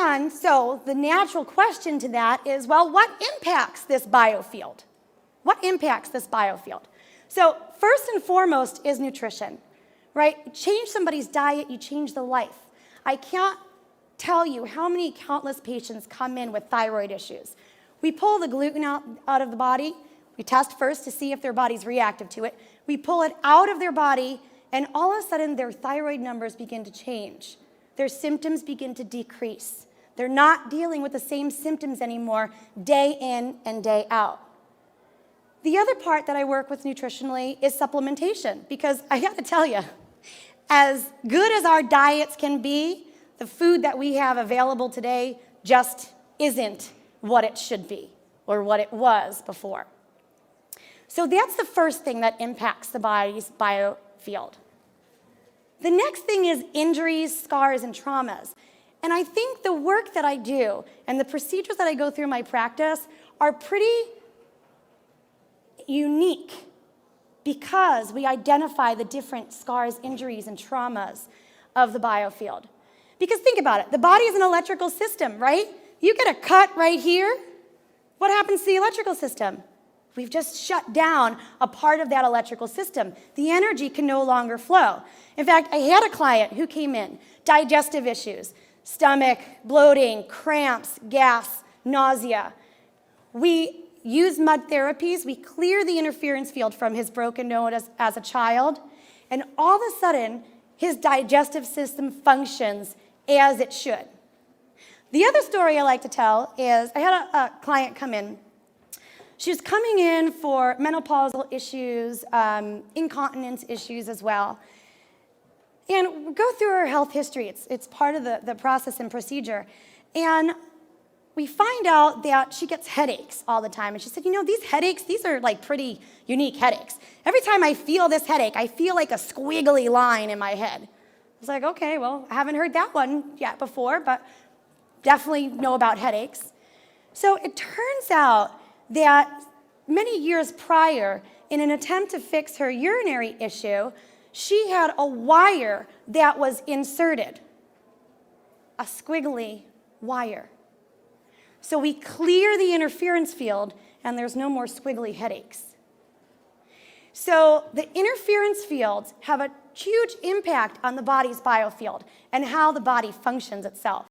And so the natural question to that is, well, what impacts this biofield? What impacts this biofield? So first and foremost is nutrition, right? You change somebody's diet, you change the life. I can't tell you how many countless patients come in with thyroid issues. We pull the gluten out of the body. We test first to see if their body's reactive to it. We pull it out of their body, and all of a sudden their thyroid numbers begin to change. Their symptoms begin to decrease. They're not dealing with the same symptoms anymore day in and day out. The other part that I work with nutritionally is supplementation, because I gotta tell you, as good as our diets can be, the food that we have available today just isn't what it should be or what it was before. So that's the first thing that impacts the body's biofield. The next thing is injuries, scars, and traumas. And I think the work that I do and the procedures that I go through in my practice are pretty unique because we identify the different scars, injuries, and traumas of the biofield. Because think about it, the body is an electrical system, right? You get a cut right here, what happens to the electrical system? We've just shut down a part of that electrical system. The energy can no longer flow. In fact, I had a client who came in, digestive issues, stomach, bloating, cramps, gas, nausea. We use mud therapies. We clear the interference field from his broken nose as a child, and all of a sudden, his digestive system functions as it should. The other story I like to tell is I had a client come in. She was coming in for menopausal issues, incontinence issues as well. And we go through her health history. It's part of the process and procedure. And we find out that she gets headaches all the time. And she said, you know, these headaches, these are like pretty unique headaches. Every time I feel this headache, I feel like a squiggly line in my head. I was like, okay, well, I haven't heard that one yet before, but definitely know about headaches. So it turns out that many years prior, in an attempt to fix her urinary issue, she had a wire that was inserted, a squiggly wire. So we clear the interference field, and there's no more squiggly headaches. So the interference fields have a huge impact on the body's biofield and how the body functions itself.